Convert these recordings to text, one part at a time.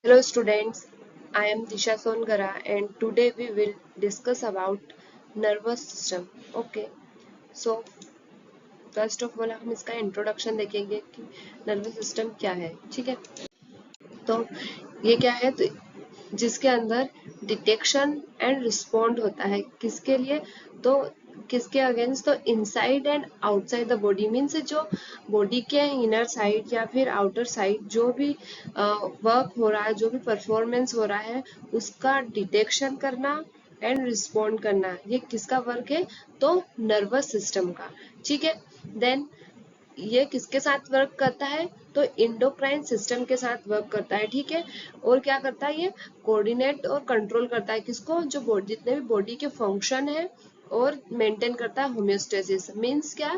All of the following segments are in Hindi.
Hello students, I am Disha Songara and today we will discuss about nervous system. Okay, so first of all हम इसका इंट्रोडक्शन देखेंगे कि नर्वस सिस्टम क्या है. ठीक है, तो ये क्या है, तो जिसके अंदर डिटेक्शन एंड रिस्पॉन्ड होता है. किसके लिए? तो किसके अगेंस्ट? तो inside and outside the body, means जो बॉडी के इनर साइड या फिर आउटर साइड जो भी वर्क हो रहा है, जो भी परफॉर्मेंस हो रहा है, उसका डिटेक्शन करना एंड रिस्पॉन्ड करना, ये किसका वर्क है? तो नर्वस सिस्टम का. ठीक है, देन ये किसके साथ वर्क करता है? तो इंडोक्राइन सिस्टम के साथ वर्क करता है. ठीक है, और क्या करता है? ये कोऑर्डिनेट और कंट्रोल करता है किसको? जो बॉडी, जितने भी बॉडी के फंक्शन है, और मेंटेन करता है होम्योस्टेसिस. मीन्स क्या?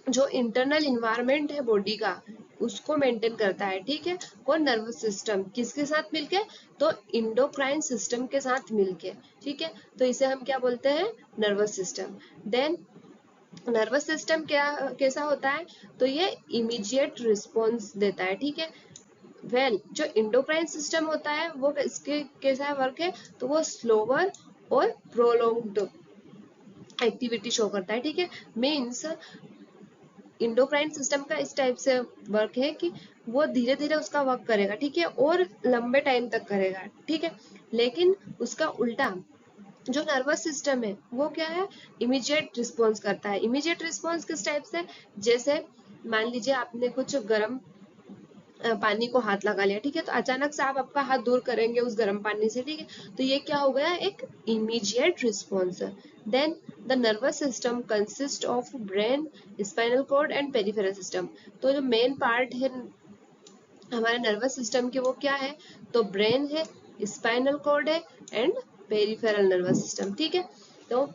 जो इंटरनल इन्वायरमेंट है बॉडी का, उसको मेंटेन करता है. ठीक है, कौन? Nervous system. किसके साथ मिलके? तो इंडोक्राइन सिस्टम के साथ मिलके. ठीक है, तो इसे हम क्या बोलते हैं? Nervous system. Then nervous system क्या कैसा होता है? तो ये इमीडिएट रिस्पॉन्स देता है. ठीक है, जो इंडोक्राइन सिस्टम होता है वो इसके कैसा वर्क है? तो वो स्लोअर और प्रोलोंग्ड एक्टिविटी शो करता है. ठीक है, मीन्स इंडोक्राइन सिस्टम का इस टाइप से वर्क है कि वो धीरे धीरे उसका वर्क करेगा. ठीक है, और लंबे टाइम तक करेगा. ठीक है, लेकिन उसका उल्टा जो नर्वस सिस्टम है वो क्या है? इमीडिएट रिस्पॉन्स करता है. इमीडिएट रिस्पॉन्स किस टाइप से? जैसे मान लीजिए आपने कुछ गर्म पानी को हाथ लगा लिया. ठीक है, तो अचानक से आप आपका हाथ दूर करेंगे उस गर्म पानी से. ठीक है, तो ये क्या हो गया? एक immediate response. Then the nervous system consist of brain, spinal cord and peripheral system. तो जो मेन पार्ट है हमारे नर्वस सिस्टम के, वो क्या है? तो ब्रेन है, स्पाइनल कॉर्ड है एंड पेरिफेरल नर्वस सिस्टम. ठीक है, तो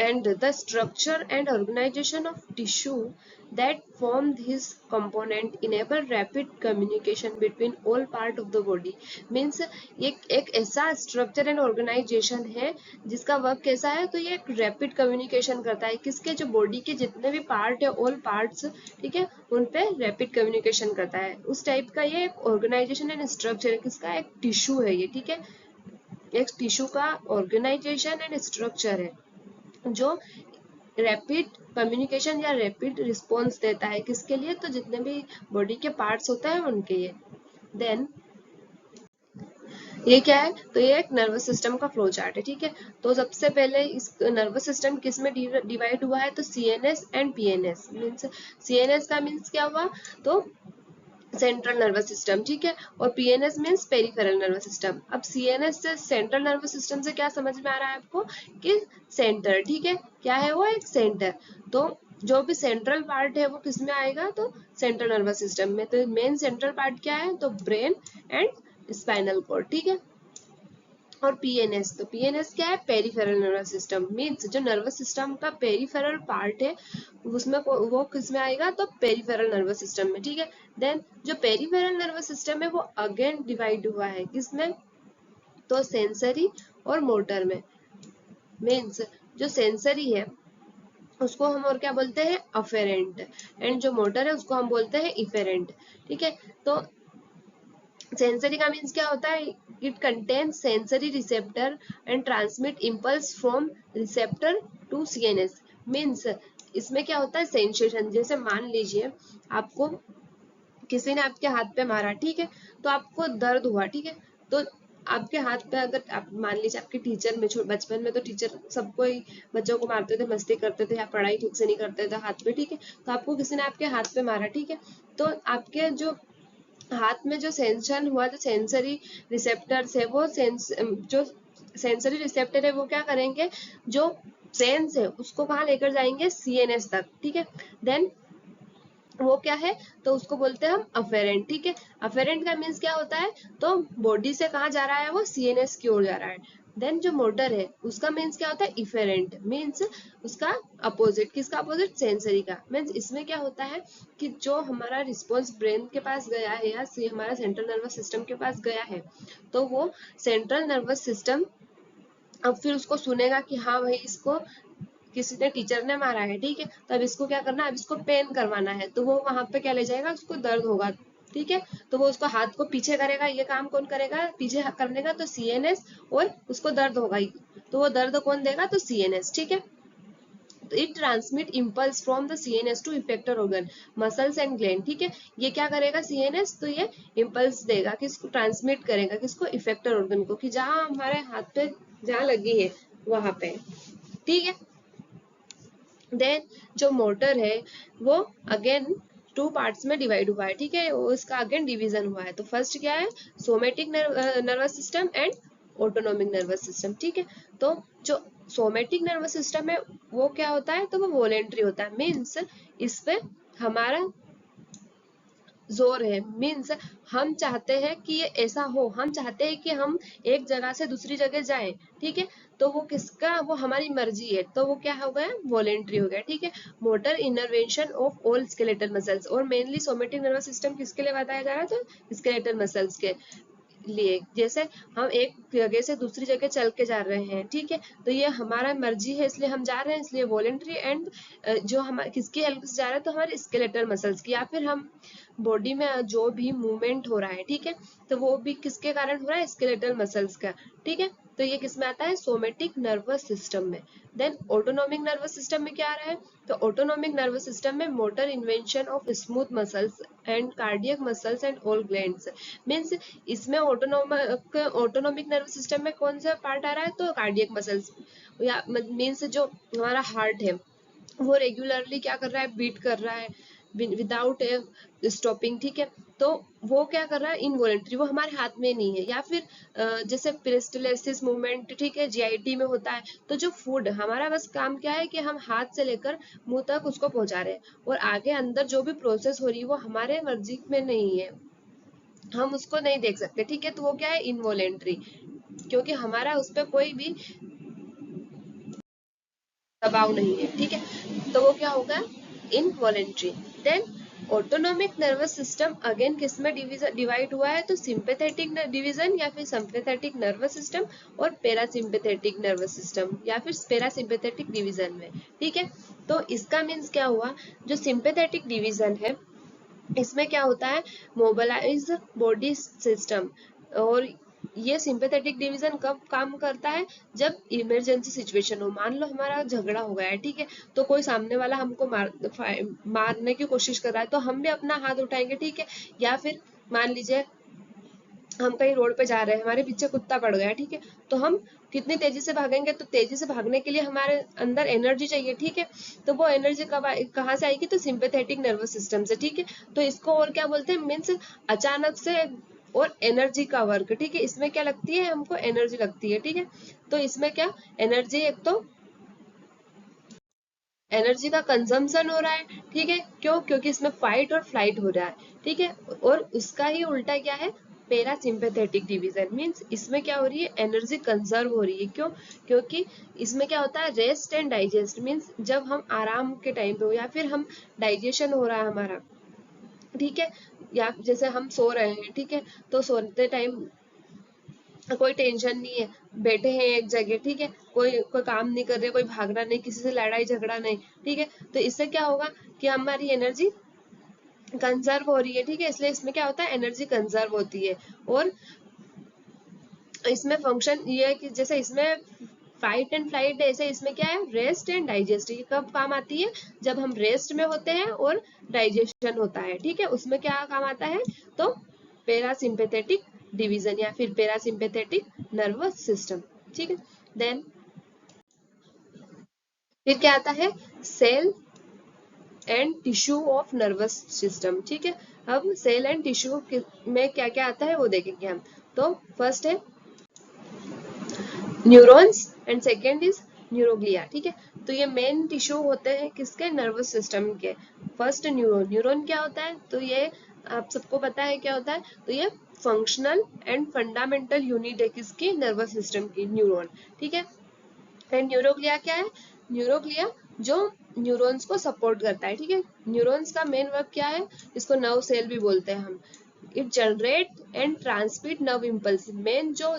and the structure and organization of tissue that form this component enable rapid communication between all part of the body. means ये एक ऐसा structure and organization है जिसका वर्क कैसा है? तो ये एक रैपिड कम्युनिकेशन करता है. किसके? जो बॉडी के जितने भी पार्ट है, ऑल पार्ट्स. ठीक है, उन पे रैपिड कम्युनिकेशन करता है. उस टाइप का ये एक ऑर्गेनाइजेशन एंड स्ट्रक्चर है. किसका? एक टिश्यू है ये. ठीक है, एक टिश्यू का ऑर्गेनाइजेशन एंड स्ट्रक्चर है जो रैपिड कम्युनिकेशन या रैपिड रिस्पॉन्स देता है. किसके लिए? तो जितने भी बॉडी के पार्ट्स होते हैं उनके लिए. देन ये क्या है? तो ये एक नर्वस सिस्टम का फ्लो चार्ट है. ठीक है, तो सबसे पहले इस नर्वस सिस्टम किस में डिवाइड हुआ है? तो CNS and PNS. Means CNS का मीन्स क्या हुआ? तो सेंट्रल नर्वस सिस्टम. ठीक है, और PNS means peripheral nervous system. अब सीएनएस से सेंट्रल नर्वस सिस्टम से क्या समझ में आ रहा है आपको? कि सेंटर. ठीक है, क्या है वो? एक सेंटर. तो जो भी सेंट्रल पार्ट है वो किस में आएगा? तो सेंट्रल नर्वस सिस्टम में. तो मेन सेंट्रल पार्ट क्या है? तो ब्रेन एंड स्पाइनल कॉर्ड. ठीक है, और पीएनएस, तो पीएनएस क्या है? Peripheral nervous system. मीन्स जो नर्वस सिस्टम का पेरिफेरल पार्ट है उसमें वो किस में आएगा? तो पेरिफेरल नर्वस सिस्टम में. ठीक है, देन जो पेरिफेरल नर्वस सिस्टम है वो अगेन डिवाइड हुआ है. किसमें? तो सेंसरी और मोटर में. मीन्स जो सेंसरी है उसको हम और क्या बोलते हैं? अफेरेंट. एंड जो मोटर है उसको हम बोलते हैं इफेरेंट. ठीक है, तो सेंसरी का मीन्स क्या होता है? It contain sensory receptor and transmit impulse from receptor to CNS. Means इसमें क्या होता है? सेंसेशन. जैसे मान लीजिए आपको किसी ने आपके हाथ पे मारा. ठीक है, तो आपको दर्द हुआ. ठीक है, तो आपके हाथ पे, अगर आप मान लीजिए आपके टीचर में, बचपन में तो टीचर सबको ही बच्चों को मारते थे, मस्ती करते थे या पढ़ाई ठीक से नहीं करते थे हाथ पे. ठीक है, तो आपको किसी ने आपके हाथ पे मारा. ठीक है, तो आपके जो हाथ में जो सेंशन हुआ, जो सेंसरी रिसेप्टर्स है, वो जो सेंसरी रिसेप्टर है वो क्या करेंगे? जो सेंस है उसको कहाँ लेकर जाएंगे? सीएनएस तक. ठीक है, देन वो क्या है? तो उसको बोलते हैं हम अफेरेंट. ठीक है, अफेरेंट का मीन्स क्या होता है? तो बॉडी से कहाँ जा रहा है? वो सीएनएस की ओर जा रहा है. देन जो मोटर है उसका मीन्स क्या होता है? इफेरेंट. मीन्स उसका अपोजिट. किसका अपोजिट? सेंसरी का. मीन्स इसमें क्या होता है कि जो हमारा रिस्पॉन्स ब्रेन के पास गया है या हमारा सेंट्रल नर्वस सिस्टम के पास गया है, तो वो सेंट्रल नर्वस सिस्टम अब फिर उसको सुनेगा कि हाँ भाई इसको किसी ने, टीचर ने मारा है. ठीक है, तो अब इसको क्या करना है? अब इसको पेन करवाना है. तो वो वहां पे क्या ले जाएगा? उसको दर्द होगा ठीक है। तो वो उसको हाथ को पीछे करेगा, ये काम कौन करेगा पीछे करने का, तो सीएनएस, और उसको दर्द होगा तो वो दर्द कौन देगा, तो सीएनएस, ठीक है। It transmit impulse from the CNS to effector organ muscles and gland, ठीक है। ये क्या करेगा सीएनएस, तो ये इम्पल्स देगा, किसको ट्रांसमिट करेगा, किसको, इफेक्टर ऑर्गन को, कि जहां हमारे हाथ पे जहां लगी है वहां पे, ठीक है। देन जो मोटर है वो अगेन टू पार्ट्स में डिवाइड हुआ है, ठीक है, उसका अगेन डिवीजन हुआ है। तो फर्स्ट क्या है, somatic nervous system and autonomic nervous system, ठीक है। तो जो सोमेटिक नर्वस सिस्टम है वो क्या होता है, तो वो वॉलेंट्री होता है, मीन्स इस पे हमारा जोर है, मीन्स हम चाहते हैं कि ये ऐसा हो, हम चाहते हैं कि हम एक जगह से दूसरी जगह जाएं, ठीक है। तो वो किसका, वो हमारी मर्जी है, तो वो क्या हो गया, वॉलेंट्री हो गया, ठीक है। Motor innervation of all skeletal muscles, और मेनली सोमेटिक नर्वस सिस्टम किसके लिए बताया जा रहा है, तो स्केलेटल मसल्स के लिए। जैसे हम एक जगह से दूसरी जगह चल के जा रहे हैं, ठीक है, तो ये हमारा मर्जी है इसलिए हम जा रहे हैं, इसलिए वॉलेंट्री। एंड जो हम किसकी हेल्प से जा रहे हैं, तो हमारे स्केलेटल मसल्स की, या फिर हम बॉडी में जो भी मूवमेंट हो रहा है, ठीक है, तो वो भी किसके कारण हो रहा है, स्केलेटल मसल्स का, ठीक है। तो ये किस में आता है, सोमेटिक नर्वस सिस्टम में। देन ऑटोनोमिक नर्वस सिस्टम में क्या आ रहा है, तो ऑटोनोमिक नर्वस सिस्टम में motor invention of smooth muscles and cardiac muscles and all glands, means इसमें ऑटोनोमिक नर्वस सिस्टम में कौन सा पार्ट आ रहा है, तो कार्डियक मसल्स, या मीन्स जो हमारा हार्ट है वो रेगुलरली क्या कर रहा है, बीट कर रहा है विदाउट स्टॉपिंग, ठीक है। तो वो क्या कर रहा है, इनवॉलेंट्री, वो हमारे हाथ में नहीं है। या फिर जैसे पेरिस्टलिसिस मूवमेंट, ठीक है, जीआईटी में होता है, तो जो फूड हमारा बस काम क्या है कि हम हाथ से लेकर मुंह तक उसको पहुंचा रहे हैं, और आगे अंदर जो भी प्रोसेस हो रही है वो हमारे मर्जी में नहीं है, हम उसको नहीं देख सकते, ठीक है। तो वो क्या है, इनवॉलेंट्री, क्योंकि हमारा उस पर कोई भी दबाव नहीं है, ठीक है। तो वो क्या होगा, involuntary. Then autonomic nervous system again किस में डिवाइड हुआ है, तो सिंपैथेटिक डिवीजन या फिर सिंपैथेटिक नर्वस सिस्टम और पैरासिम्पैथेटिक नर्वस सिस्टम या फिर पैरासिम्पैथेटिक डिवीजन में, ठीक है। तो इसका मीन्स क्या हुआ, जो सिंपैथेटिक डिवीजन है इसमें क्या होता है, मोबिलाइज बॉडी सिस्टम। और ये सिंपैथेटिक डिवीजन कब काम करता है, जब इमरजेंसी सिचुएशन हो, मान लो हमारा झगड़ा हो गया है, ठीक है, तो कोई सामने वाला हमको मारने की कोशिश कर रहा है, तो हम भी अपना हाथ उठाएंगे, ठीक है। या फिर मान लीजिए हम कहीं रोड पे जा रहे हैं, हमारे पीछे कुत्ता पड़ गया, ठीक है, तो हम कितनी तेजी से भागेंगे, तो तेजी से भागने के लिए हमारे अंदर एनर्जी चाहिए, ठीक है। तो वो एनर्जी कहाँ से आएगी, तो सिंपैथेटिक नर्वस सिस्टम से, ठीक है। तो इसको और क्या बोलते हैं, मीन्स अचानक से और एनर्जी का वर्क, ठीक है, इसमें क्या लगती है, हमको एनर्जी लगती है, ठीक है। तो इसमें क्या एनर्जी, एक तो एनर्जी का कंजम्पशन हो रहा है, ठीक है, क्यों, क्योंकि इसमें फाइट और फ्लाइट हो रहा है, ठीक है। और उसका ही उल्टा क्या है, पैरासिम्पैथेटिक डिवीजन, मींस इसमें क्या हो रही है, एनर्जी कंजर्व हो रही है, क्यों, क्योंकि इसमें क्या होता है, रेस्ट एंड डाइजेस्ट, मींस जब हम आराम के टाइम पे हो या फिर हम डाइजेशन हो रहा है हमारा, ठीक है, या जैसे हम सो रहे हैं, ठीक है, तो सोते टाइम कोई टेंशन नहीं है, बैठे हैं एक जगह, ठीक है, कोई कोई काम नहीं कर रहे, कोई भागना नहीं, किसी से लड़ाई झगड़ा नहीं, ठीक है। तो इससे क्या होगा कि हमारी एनर्जी कंजर्व हो रही है, ठीक है, इसलिए इसमें क्या होता है, एनर्जी कंजर्व होती है। और इसमें फंक्शन ये है कि जैसे इसमें फाइट एंड फ्लाइट है, ऐसे इसमें क्या है, रेस्ट एंड डाइजेस्ट, ये कब काम आती है, जब हम रेस्ट में होते हैं और डाइजेशन होता है, ठीक है, उसमें क्या काम आता है, तो पैरासिम्पैथेटिक डिवीजन या फिर पैरासिम्पैथेटिक नर्वस सिस्टम, ठीक है। देन फिर क्या आता है, cell and tissue of nervous system, ठीक है। अब सेल एंड टिश्यू में क्या क्या आता है वो देखेंगे हम। तो फर्स्ट है neurons and second is neuroglia, ठीक है। तो ये मेन टिश्यू होते हैं किसके, नर्वस सिस्टम के। फर्स्ट न्यूरॉन, न्यूरॉन क्या होता है, तो ये आप सबको पता है क्या होता है, तो ये फंक्शनल एंड फंडामेंटल यूनिट है किसकी, नर्वस सिस्टम की, न्यूरॉन, ठीक है। एंड न्यूरोग्लिया क्या है, न्यूरोग्लिया जो न्यूरॉन्स को सपोर्ट करता है, ठीक है। न्यूरॉन्स का मेन वर्क क्या है, इसको नर्व सेल भी बोलते हैं हम। It generate and transmit nerve impulse, main जो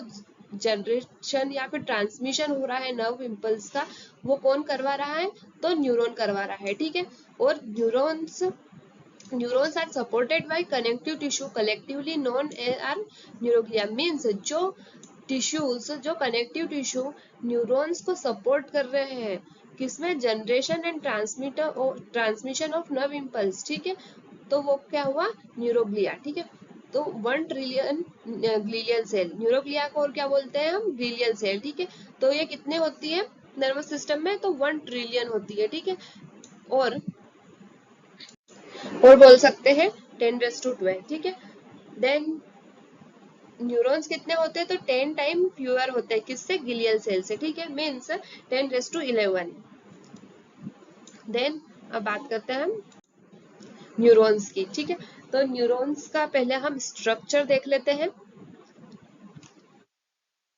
जनरेशन या फिर ट्रांसमिशन हो रहा है नर्व इम्पल्स का, वो कौन करवा रहा है, तो न्यूरॉन करवा रहा है, ठीक है। और neurons neurons are supported by connective tissue collectively known are neuroglia. Means जो टिश्यूज, जो कनेक्टिव टिश्यू न्यूरॉन्स को सपोर्ट कर रहे हैं किसमें, generation and transmission of nerve impulse, ठीक है, तो वो क्या हुआ, न्यूरोग्लिया, ठीक है। तो 1 ट्रिलियन ग्लियल सेल, न्यूरोग्लिया को और क्या बोलते हैं हम, ग्लियल सेल, ठीक है। तो ये कितने होती है नर्वस सिस्टम में, तो 1 ट्रिलियन होती है, ठीक है। और बोल सकते हैं 10⁻², ठीक है। देन न्यूरॉन्स कितने होते हैं, तो 10 टाइम फ्यूअर होते हैं, किससे, गिलियल सेल से, ठीक है, मीन्स 10⁻11। देन अब बात करते हैं हम न्यूरॉन्स की, ठीक है। तो न्यूरॉन्स का पहले हम स्ट्रक्चर देख लेते हैं।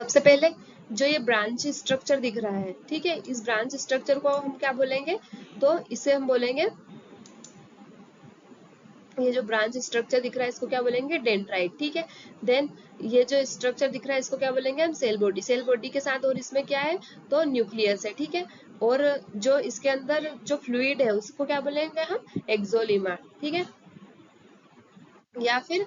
सबसे पहले जो ये ब्रांच स्ट्रक्चर दिख रहा है, ठीक है, इस ब्रांच स्ट्रक्चर को हम क्या बोलेंगे, तो इसे हम बोलेंगे, ये जो ब्रांच स्ट्रक्चर दिख रहा है इसको क्या बोलेंगे, डेंड्राइट, ठीक है। देन ये जो स्ट्रक्चर दिख रहा है इसको क्या बोलेंगे हम, सेल बॉडी। सेल बॉडी के साथ और इसमें क्या है, तो न्यूक्लियस है, ठीक है। और जो इसके अंदर जो फ्लूइड है उसको क्या बोलेंगे हम, एक्सोलीमा, ठीक है, या फिर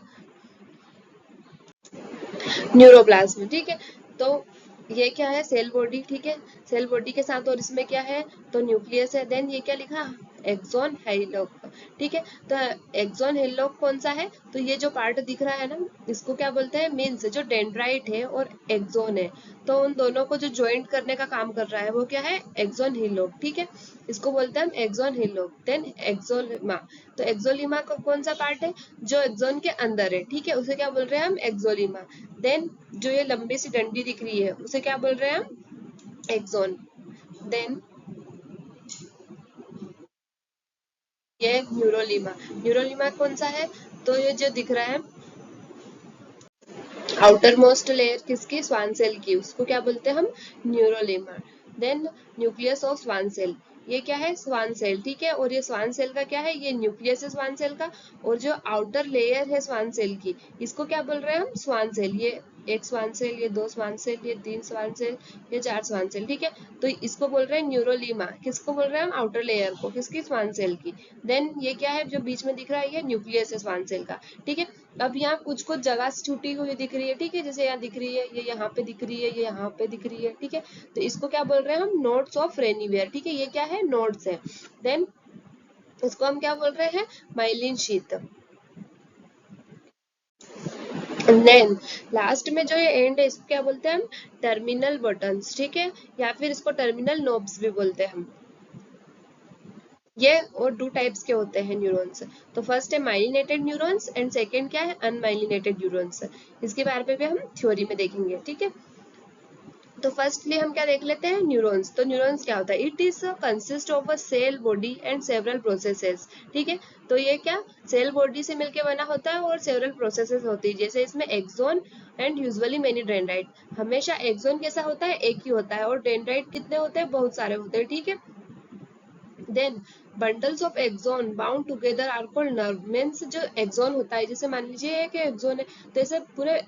न्यूरोप्लाज्म, ठीक है। तो ये क्या है, सेल बॉडी, ठीक है, सेल बॉडी के साथ और इसमें क्या है, तो न्यूक्लियस है। देन ये क्या लिखा, एक्सोन हेलिक्स, ठीक है। तो एक्सोन हेलिक्स कौन सा है, तो ये जो पार्ट दिख रहा है ना, इसको क्या बोलते हैं, मीन्स जो डेंड्राइट है और एक्सोन है, तो उन दोनों को जो ज्वाइंट करने का काम कर रहा है वो क्या है, एक्सोन हेलिक्स, ठीक है, इसको बोलते हैं हम एक्सोन हेलिक्स। देन एक्सोलिमा, तो एक्सोलिमा का कौन सा पार्ट है, जो एक्सोन के अंदर है, ठीक है, उसे क्या बोल रहे हैं हम, एक्सोलिमा। देन जो ये लंबी सी डंडी दिख रही है उसे क्या बोल रहे हैं हम, एक्सोन। देन ये न्यूरोलीमा, न्यूरोलीमा कौन सा है, तो ये जो दिख रहा है आउटर मोस्ट लेयर किसकी, स्वान सेल की, उसको क्या बोलते हैं हम, neurolemma. Then nucleus of Schwann cell, ये क्या है, स्वान सेल, ठीक है, और ये स्वान सेल का क्या है, ये न्यूक्लियस है स्वान सेल का, और जो आउटर लेयर है स्वान सेल की इसको क्या बोल रहे हैं हम, स्वान सेल। ये एक स्वान सेल, ये 2 स्वान सेल, ये 3 स्वान सेल, ये 4 स्वान सेल, ठीक है। तो इसको बोल रहे हैं न्यूरोलीमा, किसको बोल रहे हैं हम, आउटर लेयर को, किसकी, स्वान सेल की। देन ये क्या है, जो बीच में दिख रहा है ये न्यूक्लियस है स्वान सेल का, ठीक है। अब यहाँ कुछ कुछ जगह छूटी हुई दिख रही है, ठीक है, जैसे यहाँ दिख रही है, ये यहाँ पे दिख रही है, ये यहाँ पे दिख रही है, ठीक है। तो इसको क्या बोल रहे हैं हम, नोड्स ऑफ रेनिवेयर, ठीक है, ये क्या है, नोड्स है। देन इसको हम क्या बोल रहे हैं, माइलिन शीथ। देन लास्ट में जो ये एंड है इसको क्या बोलते हैं हम, टर्मिनल बटन्स, ठीक है, या फिर इसको टर्मिनल नोब्स भी बोलते हैं हम। ये और 2 टाइप्स के होते हैं न्यूरॉन्स। तो फर्स्ट है माइलिनेटेड न्यूरॉन्स एंड सेकंड क्या है, अनमाइलिनेटेड न्यूरॉन्स। इसके बारे में भी हम थ्योरी में देखेंगे, ठीक है। तो फर्स्टली हम क्या देख लेते हैं, न्यूरॉन्स। तो न्यूरॉन्स क्या होता है, it is consist of a cell body and several processes, ठीक है। तो ये क्या, सेल बॉडी से मिलके बना होता है और सेवरल प्रोसेसेस होती है, जैसे इसमें axon and usually many dendrite. हमेशा एक्सोन कैसा होता है, एक ही होता है, और डेंड्राइट कितने होते हैं, बहुत सारे होते हैं, ठीक है। Then bundles of axon bound together are called nerve. Means जो एक्सोन होता है, जैसे मान लीजिए कि एक्सोन है, तो ऐसे पूरे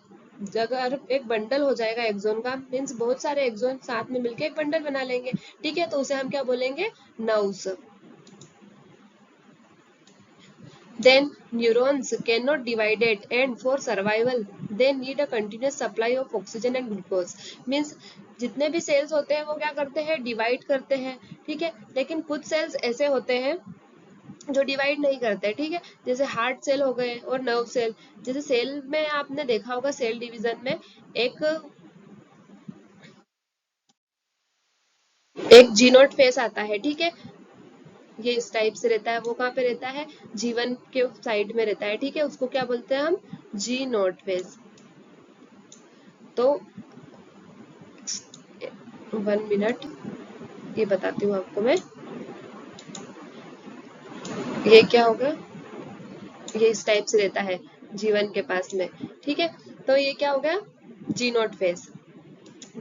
अगर एक बंडल हो जाएगा एक्सोन का, मीन्स बहुत सारे एक्सोन साथ में मिलकर एक बंडल बना लेंगे, ठीक है, तो उसे हम क्या बोलेंगे, nerves. Then neurons cannot divided and for survival they need a continuous supply of oxygen and glucose. Means जितने भी सेल्स होते हैं वो क्या करते हैं, डिवाइड करते हैं, ठीक है, लेकिन कुछ सेल्स ऐसे होते हैं जो डिवाइड नहीं करते, ठीक है, जैसे हार्ट सेल हो गए और नर्व सेल। जैसे सेल में आपने देखा होगा, सेल डिवीजन में एक एक जीनोट फेस आता है, ठीक है, ये इस टाइप से रहता है, वो कहाँ पे रहता है, जीवन के साइड में रहता है, ठीक है, उसको क्या बोलते हैं हम, जी नोट फेस। तो 1 मिनट, ये बताती हूँ आपको मैं, ये क्या होगा, ये इस टाइप से रहता है जीवन के पास में, ठीक है। तो ये क्या हो गया, जी नोट फेस।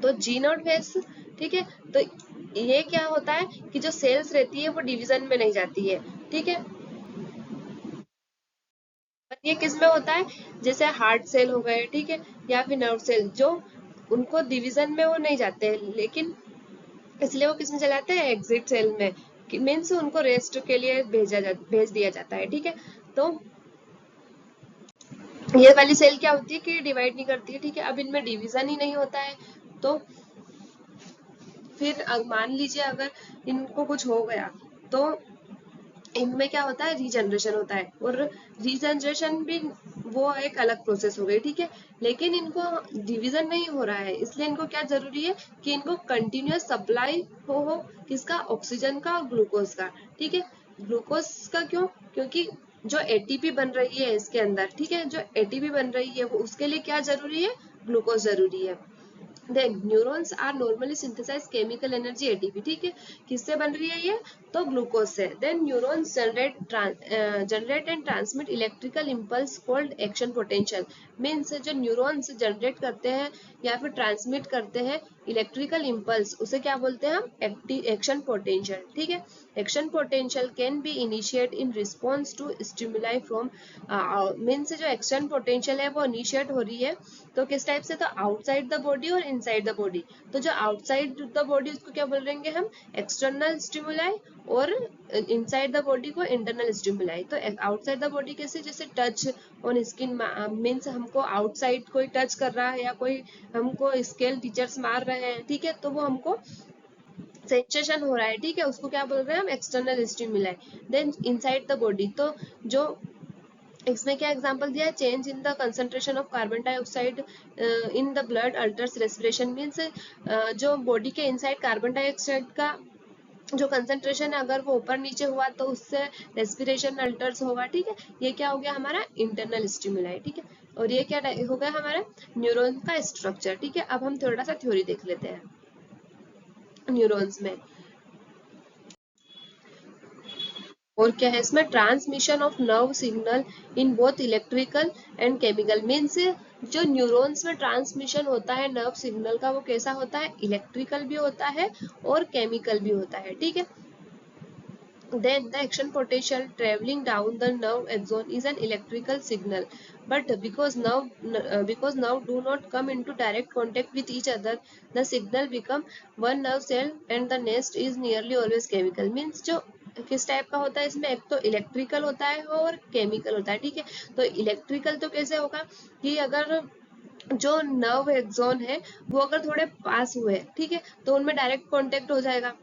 तो जी नोट फेस, ठीक है। तो ये क्या होता है कि जो सेल्स रहती है वो डिवीजन में नहीं जाती है, ठीक है। ये किस में होता है, जैसे हार्ट सेल हो गए, ठीक है, या फिर नर्व सेल, जो उनको डिवीजन में वो नहीं जाते हैं, लेकिन इसलिए वो किस में चले जाते हैं, एग्जिट सेल में, मीन्स उनको रेस्ट के लिए भेज दिया जाता है, ठीक है। तो ये वाली सेल क्या होती है कि डिवाइड नहीं करती है, ठीक है। अब इनमें डिवीजन ही नहीं होता है, तो फिर मान लीजिए अगर इनको कुछ हो गया तो इनमें क्या होता है, रीजनरेशन होता है, और रीजनरेशन भी वो एक अलग प्रोसेस हो गई, ठीक है। लेकिन इनको डिवीजन नहीं हो रहा है, इसलिए इनको क्या जरूरी है कि इनको कंटिन्यूअस सप्लाई हो किसका, ऑक्सीजन का और ग्लूकोज का, ठीक है। ग्लूकोज का क्यों, क्योंकि जो एटीपी बन रही है इसके अंदर, ठीक है, जो एटीपी बन रही है वो उसके लिए क्या जरूरी है, ग्लूकोज जरूरी है। Then neurons are normally synthesize chemical energy ATP, ठीक है। किससे बन रही है ये, तो ग्लूकोज से। Then neurons generate and transmit electrical impulse called action potential. Means जो न्यूरॉन्स जनरेट करते हैं या फिर ट्रांसमिट करते हैं इलेक्ट्रिकल इम्पल्स, उसे क्या बोलते हैं हम, एक्शन पोटेंशियल, ठीक है। Action potential can be initiate in response to stimuli from, means जो एक्शन पोटेंशियल है वो इनिशिएट हो रही है तो किस टाइप से, तो आउटसाइड द बॉडी और इनसाइड द बॉडी। तो जो आउटसाइड द बॉडी उसको क्या बोल रहे हम, एक्सटर्नल स्टिमुलाई, और इनसाइड द बॉडी को इंटरनल स्टिमुलाई। तो आउटसाइड द बॉडी कैसे, जैसे टच ऑन स्किन, मीन्स हमको आउटसाइड कोई टच कर रहा है या कोई हमको स्केल टीचर्स मार रहे हैं, ठीक है, तो वो हमको सेंसेशन हो रहा है, ठीक है, उसको क्या बोल रहे हैं हम, external stimuli. Then inside the body, तो जो इसमें क्या एग्जांपल दिया है, change in the concentration of carbon dioxide in the blood alters respiration. Means जो बॉडी के इनसाइड कार्बन डाइऑक्साइड का जो कंसंट्रेशन है अगर वो ऊपर नीचे हुआ तो उससे रेस्पिरेशन अल्टर्स होगा, ठीक है। ये क्या हो गया हमारा इंटरनल स्टिमुलाई, ठीक है। और ये क्या हो गया हमारा न्यूरॉन का स्ट्रक्चर, ठीक है। अब हम थोड़ा सा थ्योरी देख लेते हैं न्यूरॉन्स में। और क्या है इसमें, transmission of nerve signal in both electrical and chemical. Means जो न्यूरॉन्स में ट्रांसमिशन होता है नर्व सिग्नल का वो कैसा होता है, इलेक्ट्रिकल भी होता है और केमिकल भी होता है, ठीक है। Then the action potential traveling down the nerve axon is an electrical signal, but because nerve do not come into direct contact with each other, the signal become one nerve cell and the next is nearly always chemical. Means जो किस टाइप का होता है इसमें, एक तो इलेक्ट्रिकल होता है और केमिकल होता है, ठीक है। तो इलेक्ट्रिकल तो कैसे होगा कि अगर जो नर्व एक्सोन है वो अगर थोड़े पास हुए, ठीक है, तो उनमें डायरेक्ट कांटेक्ट हो जाएगा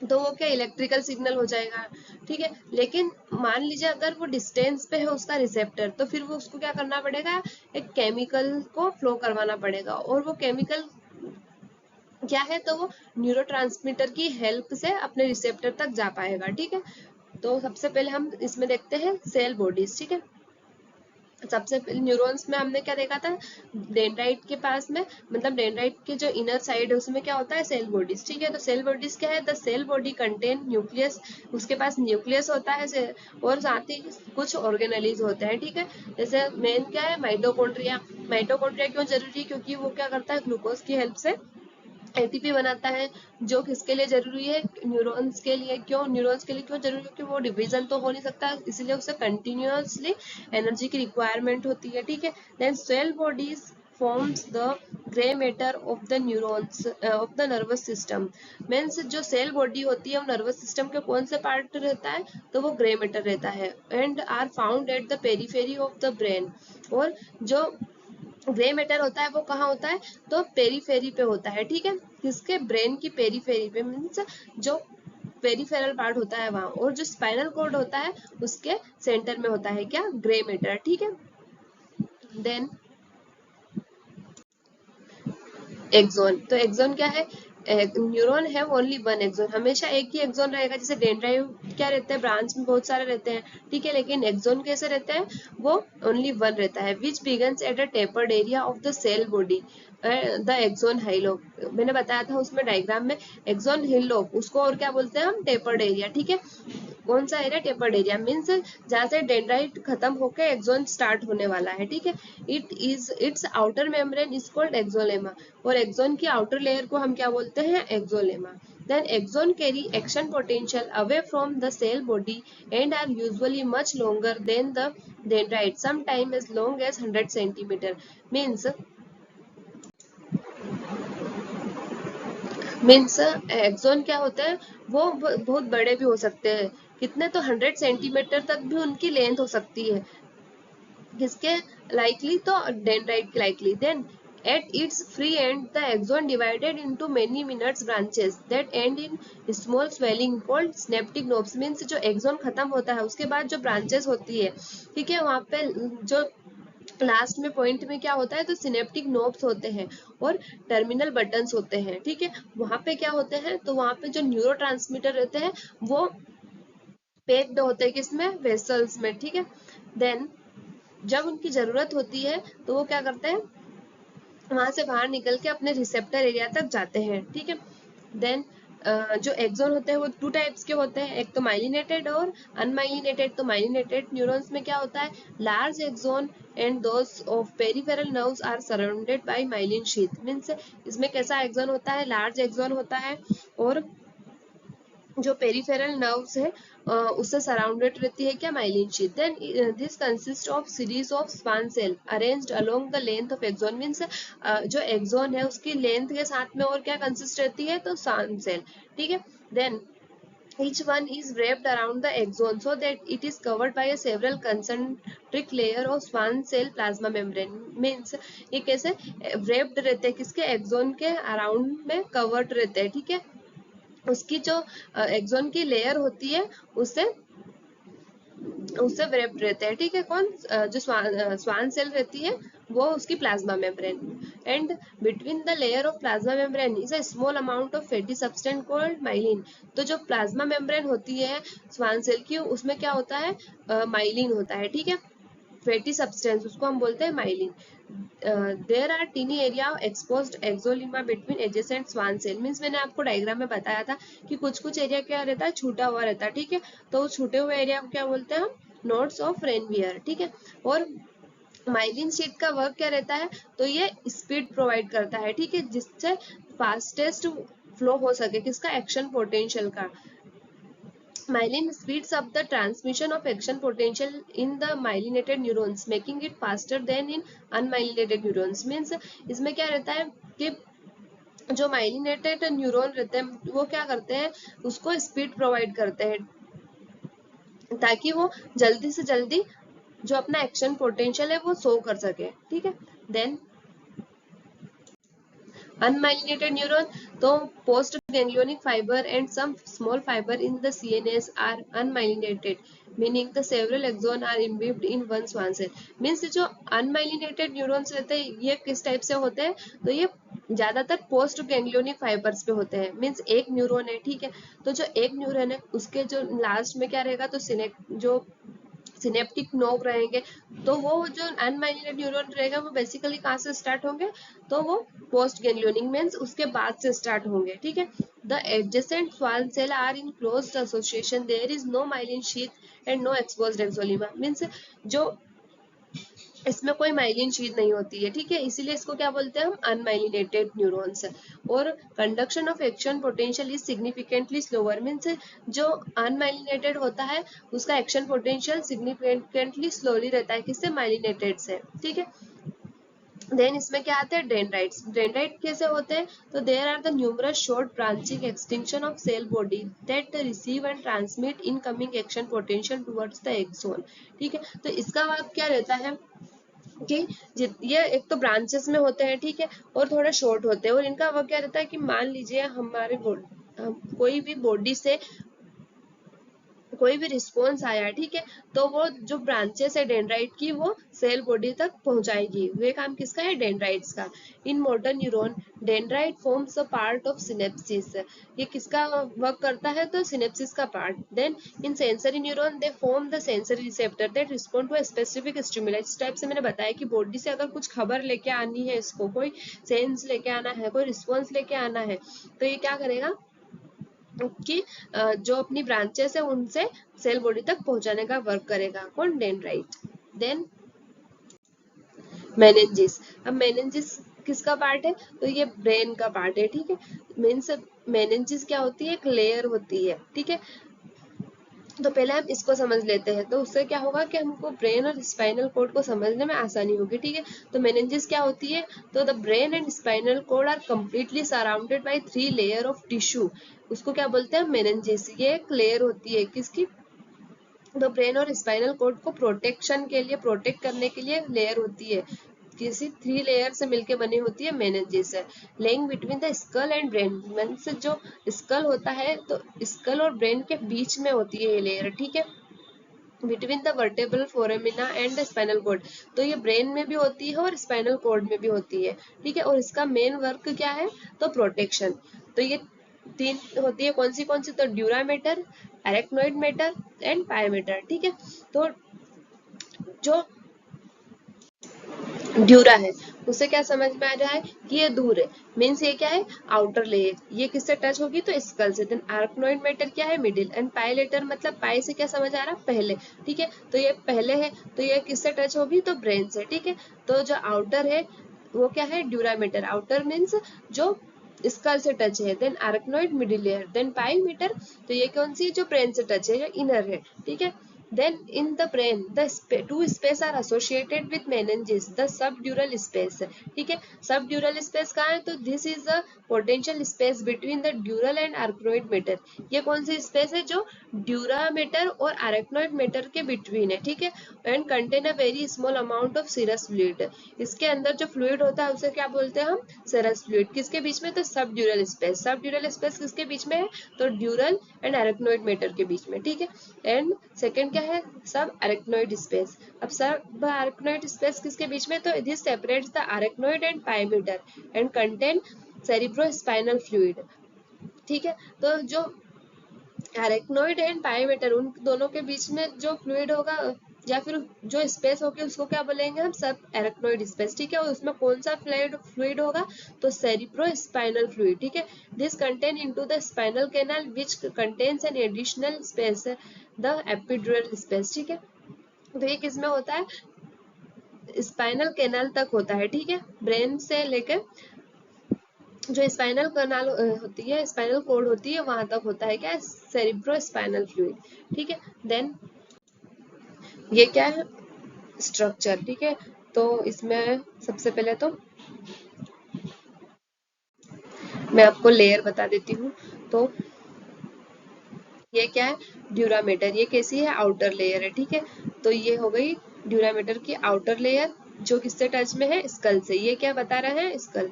तो वो क्या इलेक्ट्रिकल सिग्नल हो जाएगा, ठीक है। लेकिन मान लीजिए अगर वो डिस्टेंस पे है उसका रिसेप्टर, तो फिर वो उसको क्या करना पड़ेगा, एक केमिकल को फ्लो करवाना पड़ेगा, और वो केमिकल क्या है, तो वो न्यूरोट्रांसमीटर की हेल्प से अपने रिसेप्टर तक जा पाएगा, ठीक है। तो सबसे पहले हम इसमें देखते हैं सेल बॉडीज, ठीक है। सबसे पहले न्यूरॉन्स में हमने क्या देखा था, डेंड्राइट के पास में, मतलब डेंड्राइट के जो इनर साइड है उसमें क्या होता है, सेल बॉडीज, ठीक है। तो सेल बॉडीज क्या है, the cell body contain nucleus, उसके पास न्यूक्लियस होता है और साथ ही कुछ ऑर्गेनेलीज होते हैं, ठीक है। जैसे मेन क्या है, माइटोकॉन्ड्रिया। माइटोकॉन्ड्रिया क्यों जरूरी है, क्योंकि वो क्या करता है, ग्लूकोज की हेल्प से एटीपी बनाता है, जो किसके लिए जरूरी है, न्यूरॉन्स के लिए। क्यों न्यूरॉन्स के लिए क्यों जरूरी है, क्योंकि वो डिवीजन तो हो नहीं सकता, इसलिए उसे कंटिन्यूअसली एनर्जी की रिक्वायरमेंट होती है, ठीक है। Then cell bodies forms the gray matter of the neurons of the nervous system। Means जो सेल बॉडी होती है वो नर्वस सिस्टम के कौन से पार्ट रहता है, तो वो ग्रे मैटर रहता है, and are found at the periphery of the brain. और जो ग्रे मैटर होता है वो कहाँ होता है, तो पेरीफेरी पे होता है, ठीक है। किसके, ब्रेन की पेरीफेरी पे, मीन्स जो पेरीफेरल पार्ट होता है वहां, और जो स्पाइनल कॉर्ड होता है उसके सेंटर में होता है क्या, ग्रे मैटर, ठीक है। देन एक्सोन, तो एक्सोन क्या है, न्यूरॉन है ओनली वन एक्सोन, हमेशा एक ही एक्सोन रहेगा। जैसे डेंड्राइट क्या रहते हैं, ब्रांच में बहुत सारे रहते हैं, ठीक है, लेकिन एक्सोन कैसे रहते हैं, वो ओनली वन रहता है, which begins at a tapered area of the cell body, the axon hillock. मैंने बताया था उसमें डायग्राम में, एक्सोन हिलोब उसको और क्या बोलते हैं हम, टेपर्ड एरिया, ठीक है। कौन सा एरिया, टेपर्ड एरिया, मीन्स जहाँ से डेंड्राइट खत्म होकर एक्सोन स्टार्ट होने वाला है, ठीक है। Its outer membrane is called axolemma, और एक्सोन की आउटर लेयर को हम क्या बोलते हैं, axolemma. Then axon carry action potential away from the cell body and are usually much longer than the dendrite, sometime as long as 100 centimetre. Means axon क्या होता है, वो बहुत बड़े भी हो सकते हैं, कितने, तो 100 सेंटीमीटर तक भी उनकी लेंथ हो सकती है। किसके लाइकली, तो डेंड्राइट की likely. Then at its free end the axon divided into many minute branches that end in small swelling called synaptic knobs। Means जो एक्सोन खत्म होता है उसके बाद जो ब्रांचेस होती है, ठीक है, वहां पे जो लास्ट में पॉइंट में क्या होता है, तो सिनेप्टिक नोब्स होते हैं और टर्मिनल बटन्स होते हैं, ठीक है। वहां पे क्या होते हैं, तो वहां पे जो न्यूरोट्रांसमीटर रहते हैं वो पैक्ड होते हैं किसमें, वेसल्स में, ठीक है। देन जब उनकी जरूरत होती है तो वो क्या करते हैं, वहां से बाहर निकल के अपने रिसेप्टर एरिया तक जाते हैं, ठीक है। देन जो एक्सोन होते हैं वो टू टाइप्स के होते हैं, एक तो माइलिनेटेड और अनमाइलिनेटेड। तो माइलिनेटेड न्यूरॉन्स में क्या होता है, large axon and those of peripheral nerves are surrounded by myelin sheath. Means इसमें कैसा एक्सोन होता है, लार्ज एक्सोन होता है और जो पेरिफेरल नर्व्स है उससे सराउंडेड रहती है क्या, myelin sheath. Then this consist of series of Schwann cell arranged along the length of axon. Means जो एक्सोन है उसकी लेंथ के साथ में और क्या कंसिस्ट रहती है, तो स्पान सेल, ठीक है। Then each one is wrapped around the axon so that it is covered by a several concentric layer of span cell plasma membrane। means ये कैसे wrapped रहते हैं, किसके, एक्सोन के अराउंड में कवर्ड रहते हैं, ठीक है। उसकी जो एक्सोन की लेयर होती है उससे उससे wrapped रहते हैं, ठीक है। कौन, जो स्वान सेल रहती है वो उसकी plasma membrane. And between the layer of plasma membrane is a small amount of fatty substance called myelin. तो जो प्लाज्मा मेम्ब्रेन होती है स्वान सेल की, उसमें क्या होता है, माइलिन होता है, ठीक है। फैटी सब्सटेंस उसको हम बोलते हैं myelin. There are tiny area exposed axolemma between adjacent Schwann cell. Means मैंने आपको डायग्राम में बताया था कि कुछ कुछ एरिया क्या रहता है, छूटा हुआ रहता है, ठीक है। तो उस छूटे हुए एरिया को क्या बोलते हैं हम, नोड्स ऑफ रेनवियर, ठीक है। और माइलिन शीट का वर्क क्या रहता है, तो ये स्पीड प्रोवाइड करता है, ठीक है, जिससे फास्टेस्ट फ्लो हो सके, किसका, एक्शन पोटेंशियल का। Myelin speeds up the transmission of action potential in the myelinated neurons, making it faster than in unmyelinated neurons। Means इसमें क्या रहता है कि जो माइलिनेटेड न्यूरॉन रहते हैं वो क्या करते हैं, उसको स्पीड प्रोवाइड करते हैं ताकि वो जल्दी से जल्दी जो अपना एक्शन पोटेंशियल है वो शो कर सके, ठीक है। देन unmyelinated neuron, तो post ganglionic fiber and some small fiber in the CNS are unmyelinated, meaning the several axon are imbibed in one swan cell। means जो unmyelinated neurons रहते हैं ये किस टाइप से होते हैं, तो ये ज्यादातर पोस्ट गैंग्लियोनिक फाइबर्स पे होते हैं। मीन्स एक न्यूरॉन है, ठीक है, तो जो एक न्यूरॉन है उसके जो लास्ट में क्या रहेगा, तो जो सिनेप्टिक नोब रहेंगे, तो वो जो अनमाइलिनेटेड न्यूरॉन रहेगा वो बेसिकली कहाँ से स्टार्ट होंगे, तो वो पोस्ट गैंग्लियोनिक मींस उसके बाद से स्टार्ट होंगे, ठीक है। The adjacent Schwann cell are in close association, there is no myelin sheath and no exposed axolemma. Means जो इसमें कोई माइलिन शीट नहीं होती है, ठीक है, इसीलिए इसको क्या बोलते हैं हम, अनमाइलिनेटेड न्यूरॉन्स। और conduction of action potential is significantly slower. Means जो अनमाइलिनेटेड होता है उसका एक्शन पोटेंशियल सिग्निफिकेंटली स्लोली रहता है, किससे, माइलिनेटेड से, ठीक है। देन इसमें क्या आते हैं, डेंड्राइट्स। डेंड्राइट कैसे होते हैं, तो there are the numerous short branching extension of cell body that receive and transmit incoming action potential towards the axon, ठीक है। तो इसका वर्क क्या रहता है कि ये एक तो ब्रांचेस में होते हैं, ठीक है, और थोड़े शॉर्ट होते हैं। और इनका वर्क क्या रहता है कि मान लीजिए हमारे कोई भी बॉडी से कोई भी रिस्पॉन्स आया, ठीक है, तो वो जो ब्रांचेस है डेंड्राइट की वो सेल बॉडी तक पहुंचाएगी। ये काम किसका है, डेंड्राइट्स का। In motor neuron dendrite forms a part of synapsis. ये किसका वर्क करता है, तो सिनेप्सिस का part. Then in sensory neuron they form the sensory receptor that respond to a specific stimulus. इस टाइप से मैंने बताया कि बॉडी से अगर कुछ खबर लेके आनी है, इसको कोई सेंस लेके आना है, कोई रिस्पॉन्स लेके आना है, तो ये क्या करेगा कि जो अपनी ब्रांचेस है उनसे सेल बॉडी तक पहुंचाने का वर्क करेगा, कौन, डेंड्राइट। Then meninges. अब मेनिंजिस किसका पार्ट है, तो ये ब्रेन का पार्ट है, ठीक है। मीन्स मेनिंजिस क्या होती है, एक लेयर होती है, ठीक है। तो पहले हम इसको समझ लेते हैं, तो उससे क्या होगा कि हमको ब्रेन और स्पाइनल कोड को समझने में आसानी होगी, ठीक है। तो मेनिंजिस क्या होती है, तो the brain and spinal cord are completely surrounded by 3 layer of tissue. उसको क्या बोलते हैं, मेनिंजिस। ये एक लेयर होती है किसकी, तो ब्रेन और स्पाइनल कॉर्ड को प्रोटेक्शन के लिए, प्रोटेक्ट करने के लिए लेयर होती है, किसी 3 लेयर से मिलके बनी होती है मेनिंजेस है, laying between the skull and brain. Means जो स्कल होता है तो स्कल और ब्रेन के बीच में होती है ये लेयर, ठीक है, between the vertebral foramina and the spinal cord. तो ये ब्रेन में भी होती है और स्पाइनल कॉर्ड में भी होती है, ठीक है, और इसका मेन वर्क क्या है, तो प्रोटेक्शन। तो ये 3 होती है, कौन सी, तो ड्यूरामेटर, अरेक्नोइड मैटर एंड पायोमेटर, ठीक है। तो जो ड्यूरा है उसे क्या समझ में आ रहा है कि ये दूर है, मीन्स ये क्या है, आउटर लेयर, ये किससे टच होगी, तो स्कल से। देन आर्कनोइड मैटर क्या है, मिडिल, एंड पाइलेटर मतलब पाई से क्या समझ आ रहा, पहले, ठीक है, तो ये पहले है, तो ये किससे टच होगी, तो ब्रेन से, ठीक है। तो जो आउटर है वो क्या है, ड्यूरामीटर, आउटर मीन्स जो स्कल से टच है, then arachnoid middle layer, then pia mater, तो ये कौन सी, जो ब्रेन से टच है, जो इनर है, ठीक है। Then in the brain, the two space are associated with meninges, the subdural space, ठीक है। subdural space कहाँ है, तो this is the potential space between the dural and arachnoid matter। ये कौन सी स्पेस है, जो ड्यूरामेटर और arachnoid matter के बिटवीन है, ठीक है। and contain a very small amount of serous fluid, इसके अंदर जो फ्लूइड होता है उसे क्या बोलते हैं हम, serous fluid। किसके बीच में, तो सबड्यूरल स्पेस, सबड्यूरल स्पेस किसके बीच में है, तो ड्यूरल एंड arachnoid matter के बीच में, ठीक है। एंड सेकेंड क्या है, सब अरेक्नोइड स्पेस। अब सब अरेक्नोइड स्पेस किसके बीच में, तो this separates the arachnoid and pia mater and contain cerebrospinal fluid, ठीक है। तो जो अरेक्नोइड एंड पाइमीटर उन दोनों के बीच में जो फ्लूइड होगा या फिर जो स्पेस होगी उसको क्या बोलेंगे हम, सब एरेक्नोइड स्पेस, ठीक है। और उसमें कौन सा फ्लूइड होगा, तो सेरिब्रोस्पाइनल फ्लूइड, ठीक है। This contain into the spinal canal which contains an additional space, the epidural space, ठीक है। तो ये किसमें होता है, स्पाइनल कैनाल तक होता है, ठीक है, ब्रेन से लेकर जो स्पाइनल कैनाल होती है, स्पाइनल कॉर्ड होती है, वहां तक होता है क्या, सेरिब्रोस्पाइनल फ्लूइड, ठीक है। देन ये क्या है, स्ट्रक्चर, ठीक है। तो इसमें सबसे पहले तो मैं आपको लेयर बता देती हूँ। तो ये क्या है, ड्यूरामीटर, ये कैसी है, आउटर लेयर है, ठीक है। तो ये हो गई ड्यूरामीटर की आउटर लेयर, जो किससे टच में है, स्कल से। ये क्या बता रहा है, स्कल,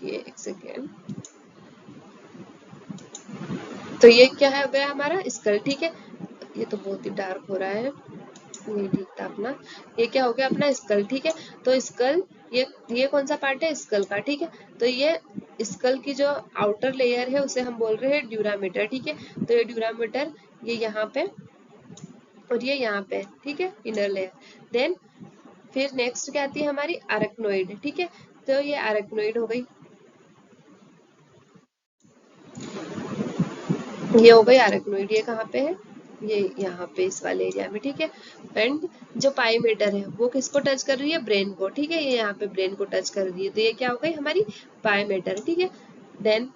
ये एक सेकेंड, तो ये क्या है, हो गया हमारा स्कल, ठीक है। ये तो बहुत ही डार्क हो रहा है, नहीं ठीक था अपना, ये क्या हो गया अपना स्कल, ठीक है। तो स्कल, ये कौन सा पार्ट है, स्कल का, ठीक है। तो ये स्कल की जो आउटर लेयर है उसे हम बोल रहे हैं ड्यूरामीटर, ठीक है। तो ये ड्यूरामीटर ये यहाँ पे और ये यहाँ पे, ठीक है, इनर लेयर। देन फिर नेक्स्ट क्या आती है हमारी, अरेक्नोइड, ठीक है। तो ये अरेक्नोइड हो गई, ये हो गई अरेक्नोइड, ये कहाँ पे है, ये यहाँ पे इस वाले एरिया में, ठीक है। एंड जो पाइमीटर है वो किसको टच कर रही है, ब्रेन को, ठीक है, ये यहाँ पे ब्रेन को टच कर रही है, तो ये क्या हो गई हमारी पाइमीटर, ठीक है। देन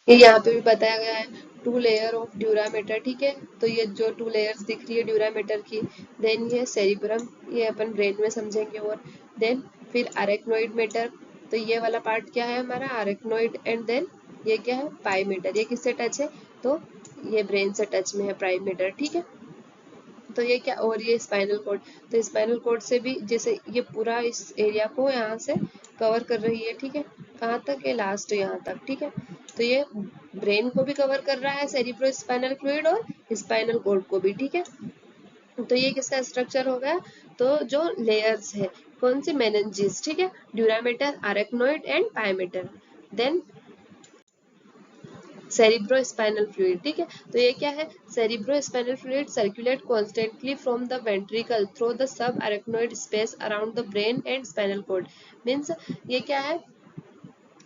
ये यहाँ पे भी बताया गया है, 2 लेयर ऑफ ड्यूरामीटर, ठीक है। तो ये जो 2 लेयर्स दिख रही है ड्यूरामीटर की, देन ये सेरिब्रम, ये अपन ब्रेन में समझेंगे। और देन फिर अरेक्नोइड मैटर, तो ये वाला पार्ट क्या है हमारा, अरेक्नोइड, एंड देन ये क्या है, पाइमीटर, ये किससे टच है, तो ये ब्रेन से टच में है पाइमीटर, ठीक है। तो ये क्या, और ये स्पाइनल कॉर्ड, तो स्पाइनल कॉर्ड से भी जैसे ये पूरा इस एरिया को यहाँ से कवर कर रही है, ठीक है, कहाँ तक, ये लास्ट यहाँ तक, ठीक है। तो ये ब्रेन को भी कवर कर रहा है सेरिब्रो स्पाइनल फ्लूइड, और स्पाइनल कॉर्ड को भी, ठीक है। तो ये किसका स्ट्रक्चर हो गया, तो जो लेयर्स है, कौन सी, मेनिंजेस, ठीक है, dura mater, arachnoid and pia mater, then cerebrospinal fluid, ठीक है। तो ये क्या है, cerebrospinal fluid circulate constantly from the ventricle through the sub arachnoid space around the brain and spinal cord. Means ये क्या है,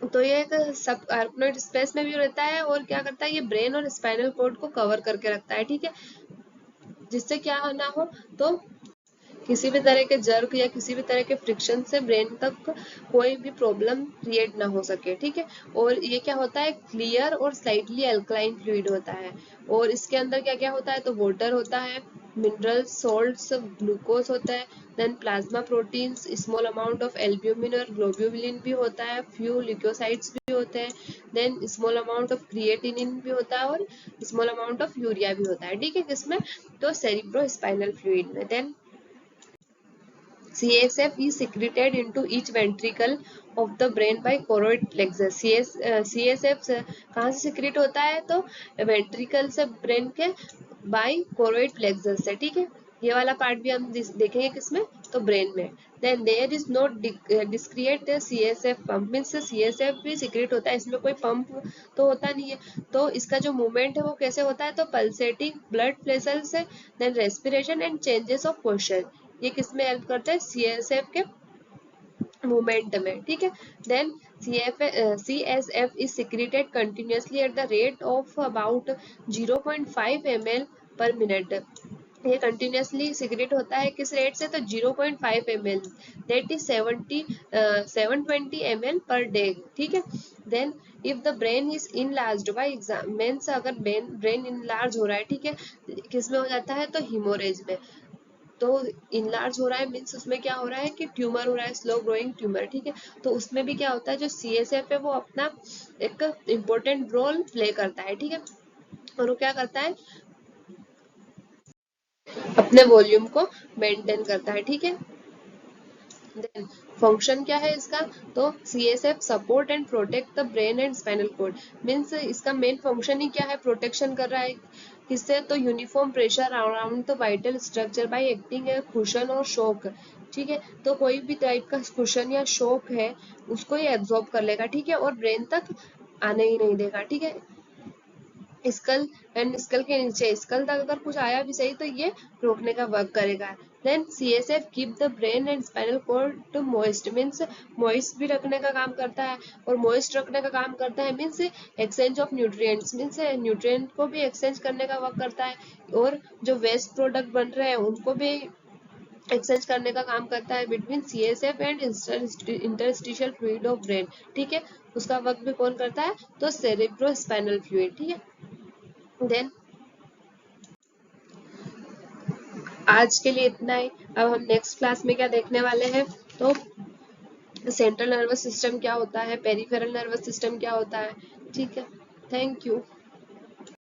तो ये एक सब अरेक्नोइड स्पेस में भी रहता है, और क्या करता है, ये ब्रेन और स्पाइनल कॉर्ड को कवर करके रखता है, ठीक है, जिससे क्या ना हो, तो किसी भी तरह के जर्क या किसी भी तरह के फ्रिक्शन से ब्रेन तक कोई भी प्रॉब्लम क्रिएट ना हो सके, ठीक है। और ये क्या होता है, क्लियर और स्लाइटली अल्कलाइन फ्लूइड होता है, और इसके अंदर क्या क्या होता है, तो वाटर होता है, मिनरल्स, सॉल्ट्स, ग्लूकोज होता है, then plasma proteins, small amount of albumin और ग्लोब्यूलिन भी होता है, फ्यू ल्यूकोसाइट्स भी होते हैं, then small amount of creatinine भी होता है और स्मॉल अमाउंट ऑफ यूरिया भी होता है, ठीक है, किसमें, तो सेरिब्रो स्पाइनल फ्लूइड में। Then CSF is secreted into each ventricle of the brain by choroid plexus. CSF कहाँ से secrete होता है, तो ventricle से brain के by choroid plexus से, ठीक है, ये वाला पार्ट भी हम देखेंगे किसमें, तो ब्रेन में। Then there is no discrete CSF pump, means CSF भी सिक्रेट होता है, इसमें कोई पंप तो होता नहीं है, तो इसका जो मूवमेंट है वो कैसे होता है, तो पल्सेटिंग ब्लड वेसल से, then respiration and changes of posture, ये किसमें हेल्प करता है, CSF के मूवमेंट में, ठीक है। Then CSF is secreted continuously at the rate of about 0.5 ml per minute, ये कंटिन्यूसली सिक्रेट होता है किस रेट से, तो 0.5 ml, that is 720 ml per day, ठीक है। Then if the brain is enlarged by exam means, अगर ब्रेन इनलार्ज हो रहा है, ठीक है, किस में हो जाता है, तो हिमोरेज में, तो इनलार्ज हो रहा है मीन्स उसमें क्या हो रहा है कि ट्यूमर हो रहा है, स्लो ग्रोइंग ट्यूमर, ठीक है, तो उसमें भी क्या होता है, जो CSF है वो अपना एक इम्पोर्टेंट रोल प्ले करता है, ठीक है, और वो क्या करता है, अपने वॉल्यूम को मेंटेन करता है, ठीक है। देन फंक्शन क्या है इसका, तो CSF support and protect the brain and spinal cord, means इसका मेन फंक्शन ही क्या है, प्रोटेक्शन कर रहा है किससे, तो uniform pressure around the vital structure by acting a cushion और शॉक, ठीक है, तो कोई भी टाइप का कुशन या शॉक है उसको ये एब्जॉर्ब कर लेगा, ठीक है, और ब्रेन तक आने ही नहीं देगा, ठीक है, स्कल एंड स्कल के नीचे, स्कल तक अगर कुछ आया भी सही तो ये रोकने का वर्क करेगा। Then CSF keep the brain and spinal cord moist, means moist भी रखने का काम करता है, और मॉइस्ट रखने का काम करता है means exchange of nutrients, means nutrient को भी एक्सचेंज करने का वर्क करता है, और जो वेस्ट प्रोडक्ट बन रहे हैं उनको भी एक्सचेंज करने का काम करता है between CSF and interstitial fluid of brain, ठीक है, उसका वर्क भी कौन करता है, तो सेरेब्रो स्पाइनल फ्लूइड, ठीक है। देन आज के लिए इतना ही, अब हम नेक्स्ट क्लास में क्या देखने वाले हैं, तो सेंट्रल नर्वस सिस्टम क्या होता है, पेरिफेरल नर्वस सिस्टम क्या होता है, ठीक है, थैंक यू।